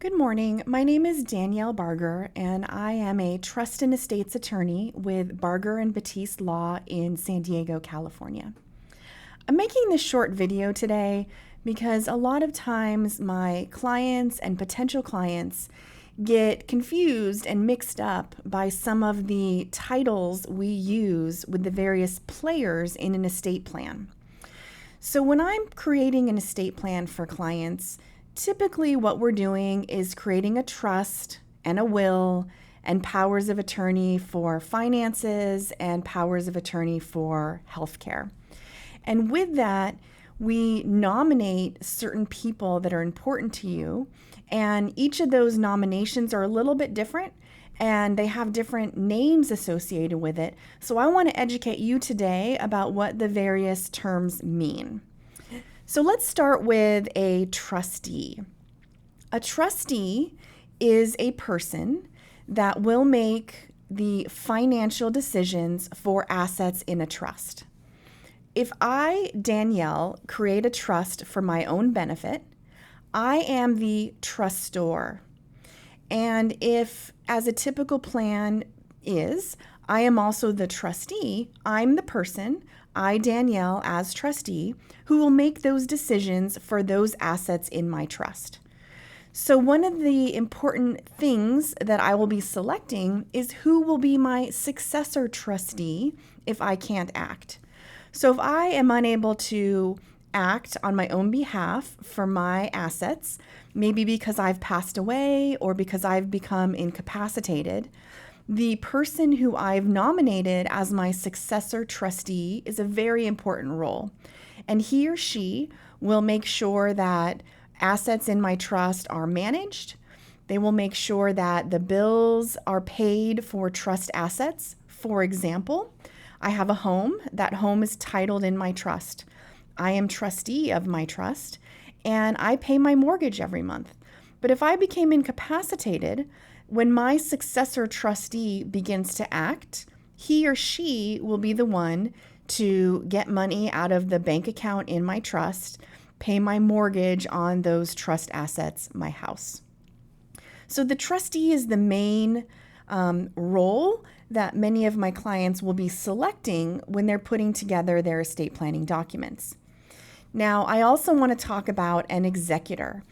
Good morning. My name is Danielle Barger, and I am a trust and estates attorney with Barger and Batiste Law in San Diego, California. I'm making this short video today because a lot of times my clients and potential clients get confused and mixed up by some of the titles we use with the various players in an estate plan. So when I'm creating an estate plan for clients, typically what we're doing is creating a trust and a will and powers of attorney for finances and powers of attorney for healthcare. And with that, we nominate certain people that are important to you, and each of those nominations are a little bit different and they have different names associated with it. So I want to educate you today about what the various terms mean. So let's start with a trustee. A trustee is a person that will make the financial decisions for assets in a trust. If I, Danielle, create a trust for my own benefit, I am the trustor. And if, as a typical plan is, I am also the trustee, I'm the person, I, Danielle, as trustee, who will make those decisions for those assets in my trust. So one of the important things that I will be selecting is who will be my successor trustee if I can't act. So if I am unable to act on my own behalf for my assets, maybe because I've passed away or because I've become incapacitated, the person who I've nominated as my successor trustee is a very important role. And he or she will make sure that assets in my trust are managed. They will make sure that the bills are paid for trust assets. For example, I have a home. That home is titled in my trust. I am trustee of my trust, and I pay my mortgage every month. But if I became incapacitated, when my successor trustee begins to act, he or she will be the one to get money out of the bank account in my trust, pay my mortgage on those trust assets, my house. So the trustee is the main role that many of my clients will be selecting when they're putting together their estate planning documents. Now, I also want to talk about an executor.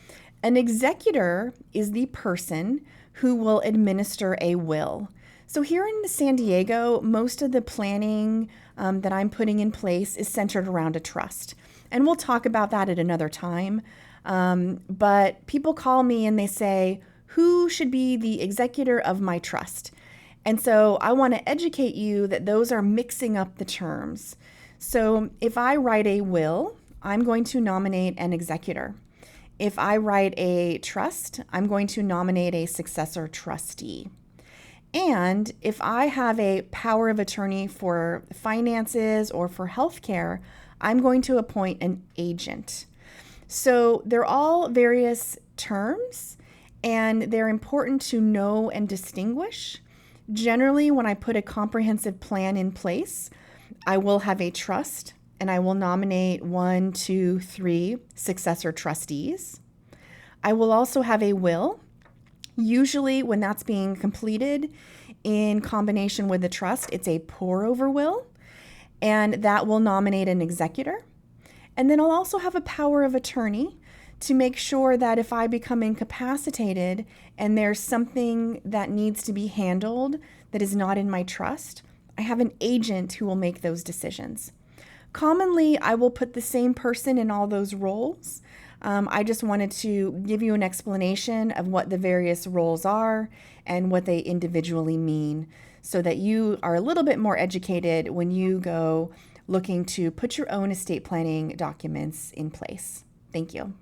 An executor is the person who will administer a will. So here in San Diego, most of the planning that I'm putting in place is centered around a trust. And we'll talk about that at another time. But people call me and they say, who should be the executor of my trust? And so I want to educate you that those are mixing up the terms. So if I write a will, I'm going to nominate an executor. If I write a trust, I'm going to nominate a successor trustee. And if I have a power of attorney for finances or for healthcare, I'm going to appoint an agent. So they're all various terms, and they're important to know and distinguish. Generally, when I put a comprehensive plan in place, I will have a trust, and I will nominate 1, 2, 3 successor trustees. I will also have a will. Usually when that's being completed in combination with the trust, it's a pour-over will, and that will nominate an executor. And then I'll also have a power of attorney to make sure that if I become incapacitated and there's something that needs to be handled that is not in my trust, I have an agent who will make those decisions. Commonly, I will put the same person in all those roles. I just wanted to give you an explanation of what the various roles are and what they individually mean so that you are a little bit more educated when you go looking to put your own estate planning documents in place. Thank you.